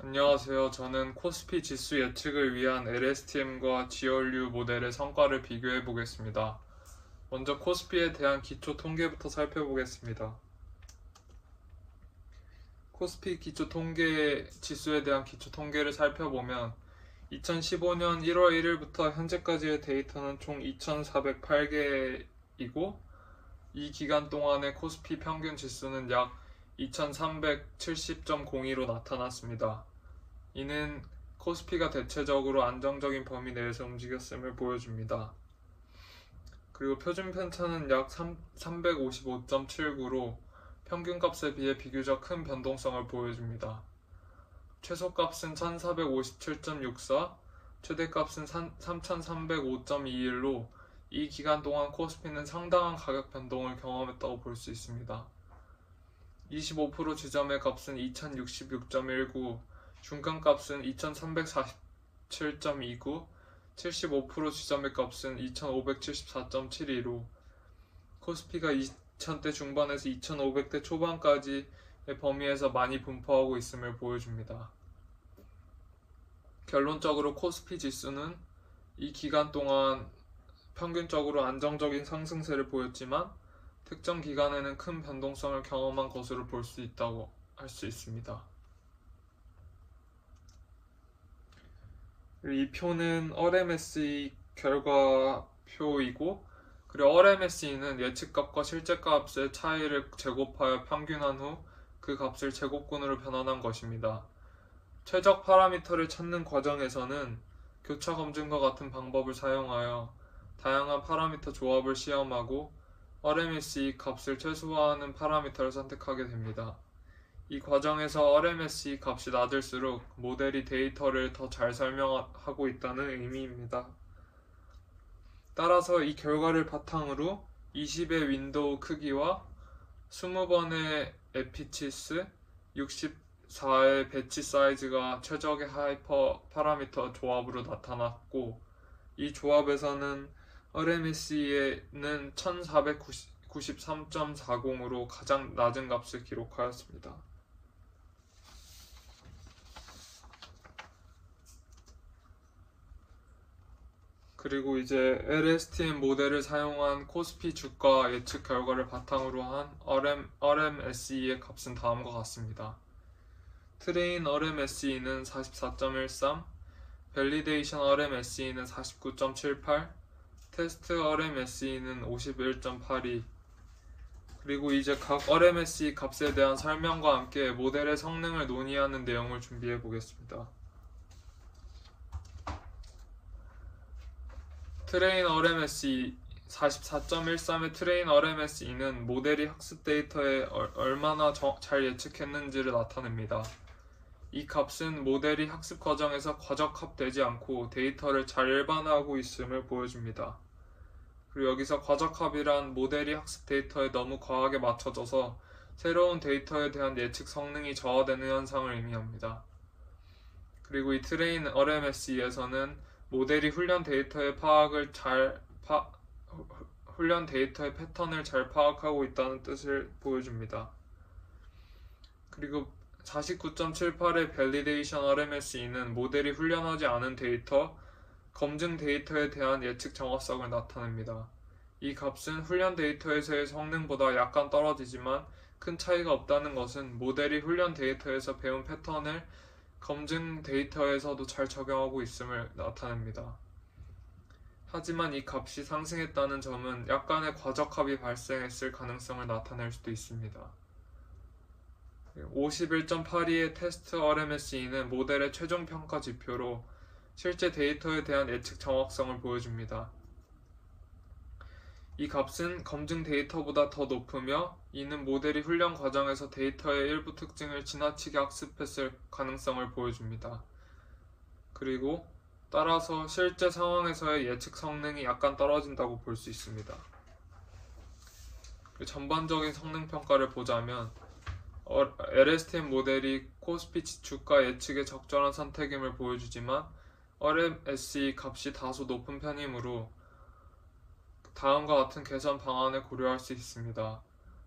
안녕하세요. 저는 코스피 지수 예측을 위한 LSTM과 GRU 모델의 성과를 비교해 보겠습니다. 먼저 코스피에 대한 기초 통계부터 살펴보겠습니다. 코스피 기초 통계 지수에 대한 기초 통계를 살펴보면 2015년 1월 1일부터 현재까지의 데이터는 총 2,408개이고 이 기간 동안의 코스피 평균 지수는 약 2,370.02로 나타났습니다. 이는 코스피가 대체적으로 안정적인 범위 내에서 움직였음을 보여줍니다. 그리고 표준 편차는 약 355.79로 평균값에 비해 비교적 큰 변동성을 보여줍니다. 최소값은 1457.64, 최대값은 3305.21로 이 기간 동안 코스피는 상당한 가격 변동을 경험했다고 볼 수 있습니다. 25% 지점의 값은 2066.19, 중간값은 2347.29, 75% 지점의 값은 2574.72로 코스피가 2000대 중반에서 2500대 초반까지의 범위에서 많이 분포하고 있음을 보여줍니다. 결론적으로 코스피 지수는 이 기간 동안 평균적으로 안정적인 상승세를 보였지만 특정 기간에는 큰 변동성을 경험한 것으로 볼 수 있다고 할 수 있습니다. 이 표는 RMSE 결과표이고, 그리고 RMSE는 예측값과 실제값의 차이를 제곱하여 평균한 후 그 값을 제곱근으로 변환한 것입니다. 최적 파라미터를 찾는 과정에서는 교차 검증과 같은 방법을 사용하여 다양한 파라미터 조합을 시험하고 RMSE 값을 최소화하는 파라미터를 선택하게 됩니다. 이 과정에서 RMSE 값이 낮을수록 모델이 데이터를 더 잘 설명하고 있다는 의미입니다. 따라서 이 결과를 바탕으로 20의 윈도우 크기와 20번의 에피치스, 64의 배치 사이즈가 최적의 하이퍼 파라미터 조합으로 나타났고, 이 조합에서는 RMSE는 1493.40으로 가장 낮은 값을 기록하였습니다. 그리고 이제 LSTM 모델을 사용한 코스피 주가 예측 결과를 바탕으로 한 RMSE의 값은 다음과 같습니다. 트레인 RMSE는 44.13, 밸리데이션 RMSE는 49.78, 테스트 RMSE는 51.82. 그리고 이제 각 RMSE 값에 대한 설명과 함께 모델의 성능을 논의하는 내용을 준비해 보겠습니다. 트레인 RMSE 44.13의 트레인 RMSE는 모델이 학습 데이터에 얼마나 잘 예측했는지를 나타냅니다. 이 값은 모델이 학습 과정에서 과적합되지 않고 데이터를 잘 일반화하고 있음을 보여줍니다. 그리고 여기서 과적합이란 모델이 학습 데이터에 너무 과하게 맞춰져서 새로운 데이터에 대한 예측 성능이 저하되는 현상을 의미합니다. 그리고 이 트레인 RMSE에서는 모델이 훈련 데이터의 패턴을 잘 파악하고 있다는 뜻을 보여줍니다. 그리고 49.78의 밸리데이션 RMSE는 모델이 훈련하지 않은 데이터, 검증 데이터에 대한 예측 정확성을 나타냅니다. 이 값은 훈련 데이터에서의 성능보다 약간 떨어지지만 큰 차이가 없다는 것은 모델이 훈련 데이터에서 배운 패턴을 검증 데이터에서도 잘 적용하고 있음을 나타냅니다. 하지만 이 값이 상승했다는 점은 약간의 과적합이 발생했을 가능성을 나타낼 수도 있습니다. 51.82의 테스트 RMSE는 모델의 최종 평가 지표로 실제 데이터에 대한 예측 정확성을 보여줍니다. 이 값은 검증 데이터보다 더 높으며 이는 모델이 훈련 과정에서 데이터의 일부 특징을 지나치게 학습했을 가능성을 보여줍니다. 그리고 따라서 실제 상황에서의 예측 성능이 약간 떨어진다고 볼 수 있습니다. 전반적인 성능 평가를 보자면 LSTM 모델이 코스피 주가 예측의 적절한 선택임을 보여주지만 RMSE 값이 다소 높은 편이므로 다음과 같은 개선 방안을 고려할 수 있습니다.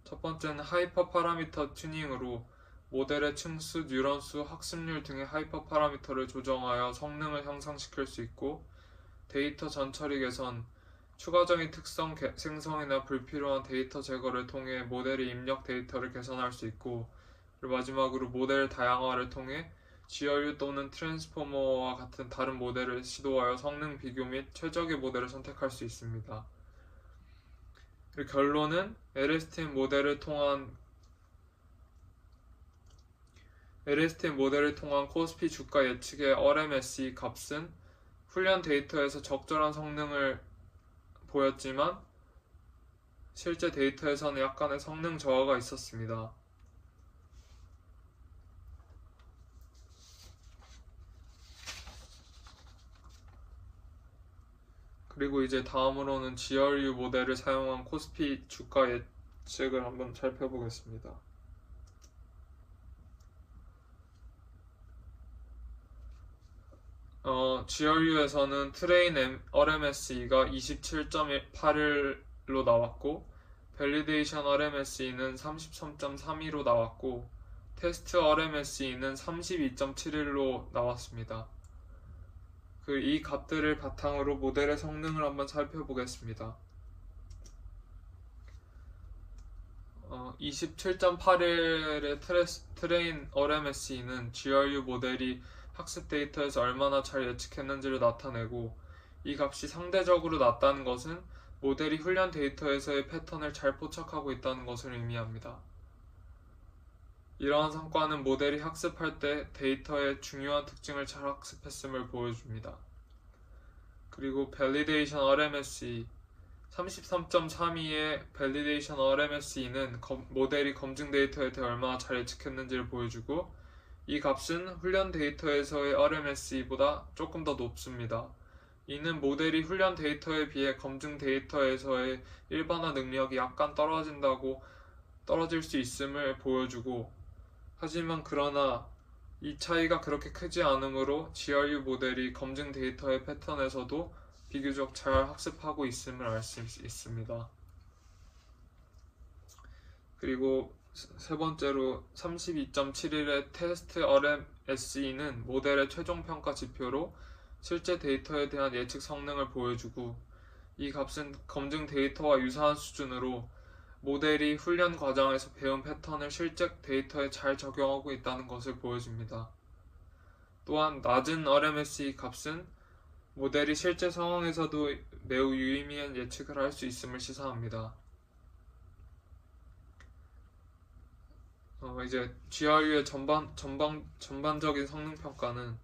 첫 번째는 하이퍼 파라미터 튜닝으로 모델의 층수, 뉴런수, 학습률 등의 하이퍼 파라미터를 조정하여 성능을 향상시킬 수 있고, 데이터 전처리 개선, 추가적인 특성 생성이나 불필요한 데이터 제거를 통해 모델의 입력 데이터를 개선할 수 있고, 그리고 마지막으로 모델 다양화를 통해 GRU 또는 트랜스포머와 같은 다른 모델을 시도하여 성능 비교 및 최적의 모델을 선택할 수 있습니다. 그리고 결론은 LSTM 모델을 통한 코스피 주가 예측의 RMSE 값은 훈련 데이터에서 적절한 성능을 보였지만 실제 데이터에서는 약간의 성능 저하가 있었습니다. 그리고 이제 다음으로는 GRU 모델을 사용한 코스피 주가 예측을 한번 살펴보겠습니다. GRU에서는 트레인 RMSE가 27.81로 나왔고, 밸리데이션 RMSE는 33.32로 나왔고, 테스트 RMSE는 32.71로 나왔습니다. 이 값들을 바탕으로 모델의 성능을 한번 살펴보겠습니다. 27.81의 트레인 RMSE는 GRU 모델이 학습 데이터에서 얼마나 잘 예측했는지를 나타내고, 이 값이 상대적으로 낮다는 것은 모델이 훈련 데이터에서의 패턴을 잘 포착하고 있다는 것을 의미합니다. 이러한 성과는 모델이 학습할 때 데이터의 중요한 특징을 잘 학습했음을 보여줍니다. 그리고 밸리데이션 RMSE 33.32의 밸리데이션 RMSE는 모델이 검증 데이터에 대해 얼마나 잘 예측했는지를 보여주고, 이 값은 훈련 데이터에서의 RMSE보다 조금 더 높습니다. 이는 모델이 훈련 데이터에 비해 검증 데이터에서의 일반화 능력이 약간 떨어질 수 있음을 보여주고, 하지만 그러나 이 차이가 그렇게 크지 않으므로 GRU 모델이 검증 데이터의 패턴에서도 비교적 잘 학습하고 있음을 알 수 있습니다. 그리고 세 번째로 32.71의 테스트 RMSE는 모델의 최종 평가 지표로 실제 데이터에 대한 예측 성능을 보여주고, 이 값은 검증 데이터와 유사한 수준으로 모델이 훈련 과정에서 배운 패턴을 실제 데이터에 잘 적용하고 있다는 것을 보여줍니다. 또한 낮은 RMSE 값은 모델이 실제 상황에서도 매우 유의미한 예측을 할 수 있음을 시사합니다. 이제 GRU의 전반적인 성능 평가는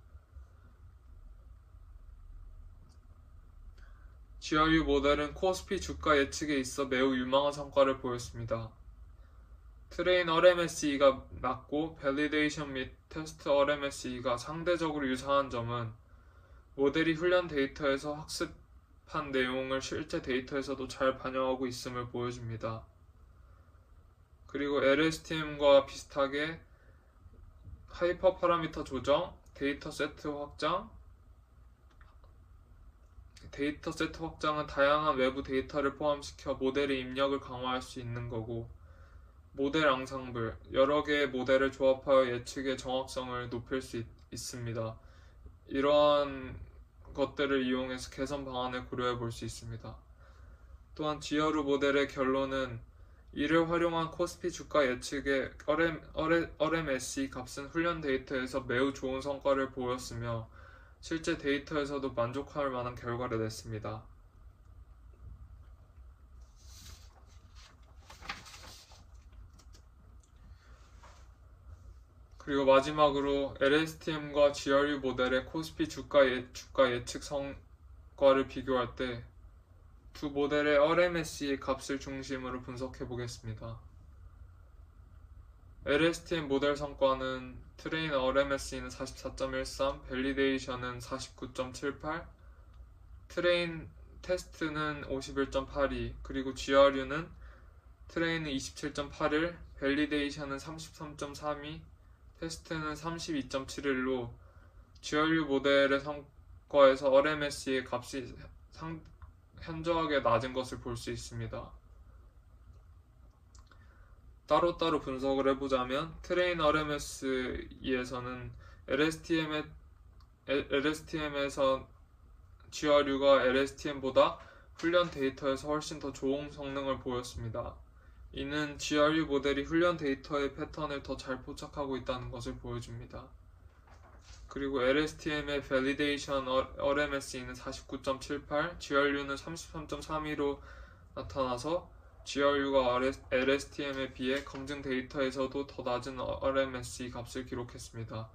GRU 모델은 코스피 주가 예측에 있어 매우 유망한 성과를 보였습니다. 트레인 RMSE가 낮고 밸리데이션 및 테스트 RMSE가 상대적으로 유사한 점은 모델이 훈련 데이터에서 학습한 내용을 실제 데이터에서도 잘 반영하고 있음을 보여줍니다. 그리고 LSTM과 비슷하게 하이퍼 파라미터 조정, 데이터 세트 확장은 다양한 외부 데이터를 포함시켜 모델의 입력을 강화할 수 있는 거고, 모델 앙상블, 여러 개의 모델을 조합하여 예측의 정확성을 높일 수 있습니다. 이러한 것들을 이용해서 개선 방안을 고려해 볼 수 있습니다. 또한 GRU 모델의 결론은 이를 활용한 코스피 주가 예측의 RMSE 값은 훈련 데이터에서 매우 좋은 성과를 보였으며 실제 데이터에서도 만족할 만한 결과를 냈습니다. 그리고 마지막으로 LSTM과 GRU 모델의 코스피 주가 예측 성과를 비교할 때 두 모델의 RMSE 값을 중심으로 분석해 보겠습니다. LSTM 모델 성과는 트레인 RMSE는 44.13, 밸리데이션은 49.78, 트레인 테스트는 51.82, 그리고 GRU는 트레인은 27.81, 밸리데이션은 33.32, 테스트는 32.71로 GRU 모델의 성과에서 RMSE의 값이 현저하게 낮은 것을 볼 수 있습니다. 따로따로 분석을 해보자면 트레인 RMS2에서는 LSTM에서 GRU가 LSTM보다 훈련 데이터에서 훨씬 더 좋은 성능을 보였습니다. 이는 GRU 모델이 훈련 데이터의 패턴을 더 잘 포착하고 있다는 것을 보여줍니다. 그리고 LSTM의 Validation RMSE는 49.78, GRU는 33.32로 나타나서 GRU가 LSTM에 비해 검증 데이터에서도 더 낮은 RMSE 값을 기록했습니다.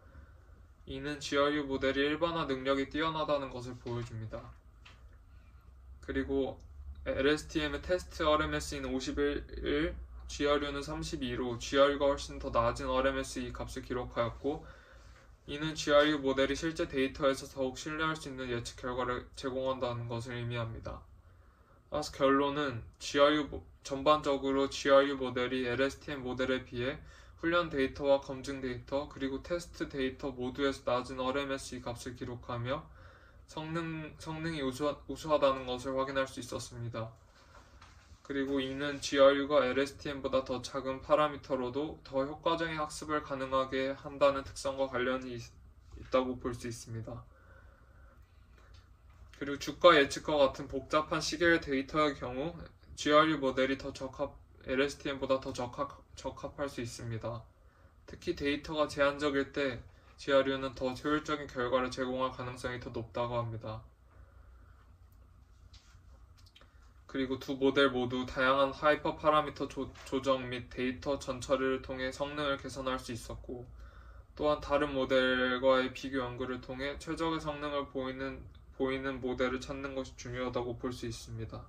이는 GRU 모델이 일반화 능력이 뛰어나다는 것을 보여줍니다. 그리고 LSTM의 테스트 RMSE는 51, GRU는 32로 GRU가 훨씬 더 낮은 RMSE 값을 기록하였고, 이는 GRU 모델이 실제 데이터에서 더욱 신뢰할 수 있는 예측 결과를 제공한다는 것을 의미합니다. 따라서 결론은 전반적으로 GRU 모델이 LSTM 모델에 비해 훈련 데이터와 검증 데이터 그리고 테스트 데이터 모두에서 낮은 RMSE 값을 기록하며 성능이 우수하다는 것을 확인할 수 있었습니다. 그리고 이는 GRU가 LSTM보다 더 작은 파라미터로도 더 효과적인 학습을 가능하게 한다는 특성과 관련이 있다고 볼 수 있습니다. 그리고 주가 예측과 같은 복잡한 시계열 데이터의 경우 GRU 모델이 LSTM보다 더 적합할 수 있습니다. 특히 데이터가 제한적일 때 GRU는 더 효율적인 결과를 제공할 가능성이 더 높다고 합니다. 그리고 두 모델 모두 다양한 하이퍼 파라미터 조정 및 데이터 전처리를 통해 성능을 개선할 수 있었고, 또한 다른 모델과의 비교 연구를 통해 최적의 성능을 보이는 모델을 찾는 것이 중요하다고 볼 수 있습니다.